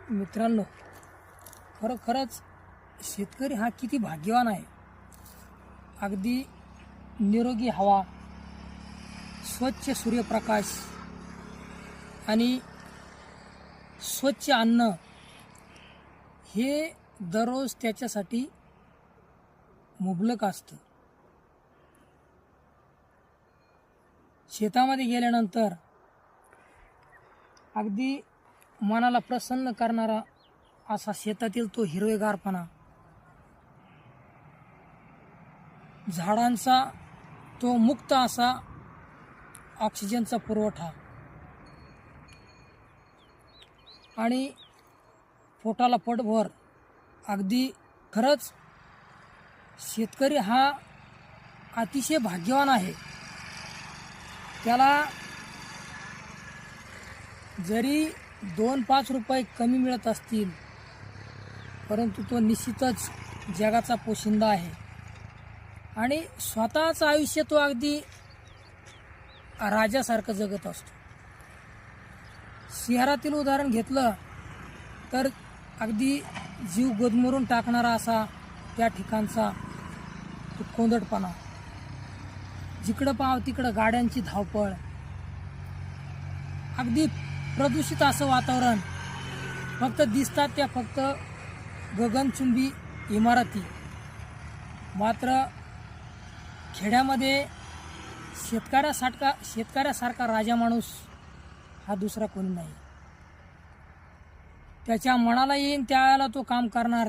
मित्रांनो, खरोखरच शेतकरी हा किती भाग्यवान आहे. अगदी निरोगी हवा, स्वच्छ सूर्यप्रकाश आणि स्वच्छ अन्न हे दररोज त्याच्यासाठी मुबलक असतं. शेतामध्ये गेल्यानंतर अगदी मनाला प्रसन्न करणारा असा शेतातील तो हिरवेगारपणा, झाडांचा तो मुक्त असा ऑक्सिजनचा पुरवठा आणि पोटाला पोटभर, अगदी खरंच शेतकरी हा अतिशय भाग्यवान आहे. त्याला जरी 2-5 रुपये कमी मिळत असतील, परंतु तो निश्चितच जगाचा पोशिंदा आहे आणि स्वतःचं आयुष्य तो अगदी राजासारखं जगत असतो. शहरातील उदाहरण घेतलं तर अगदी जीव गदमरून टाकणारा असा त्या ठिकाणचा तो कोंदटपणा, जिकडं पाहाव तिकडं गाड्यांची धावपळ, अगदी प्रदूषित असं वातावरण, फक्त दिसतात त्या फक्त गगनचुंबी इमारती. मात्र खेड्यामध्ये शेतकऱ्यासारखा राजा माणूस हा दुसरा कोणी नाही. त्याच्या मनाला येईन त्यावेळेला तो काम करणार,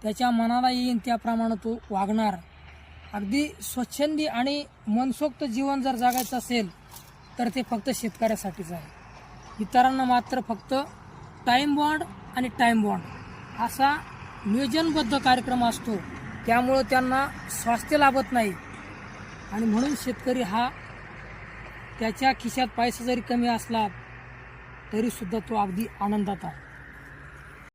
त्याच्या मनाला येईन त्याप्रमाणे तो वागणार. अगदी स्वच्छंदी आणि मनसोक्त जीवन जर जगायचं असेल तर ते फक्त शेतकऱ्यासाठीच आहे. इतरांना मात्र फक्त टाईम बॉन्ड आणि टाईम बॉन्ड असा नियोजनबद्ध कार्यक्रम असतो. त्यामुळं त्यांना स्वास्थ्य लाभत नाही आणि म्हणून शेतकरी हा त्याच्या खिशात पैसा जरी कमी असला तरीसुद्धा तो अगदी आनंदात आहे.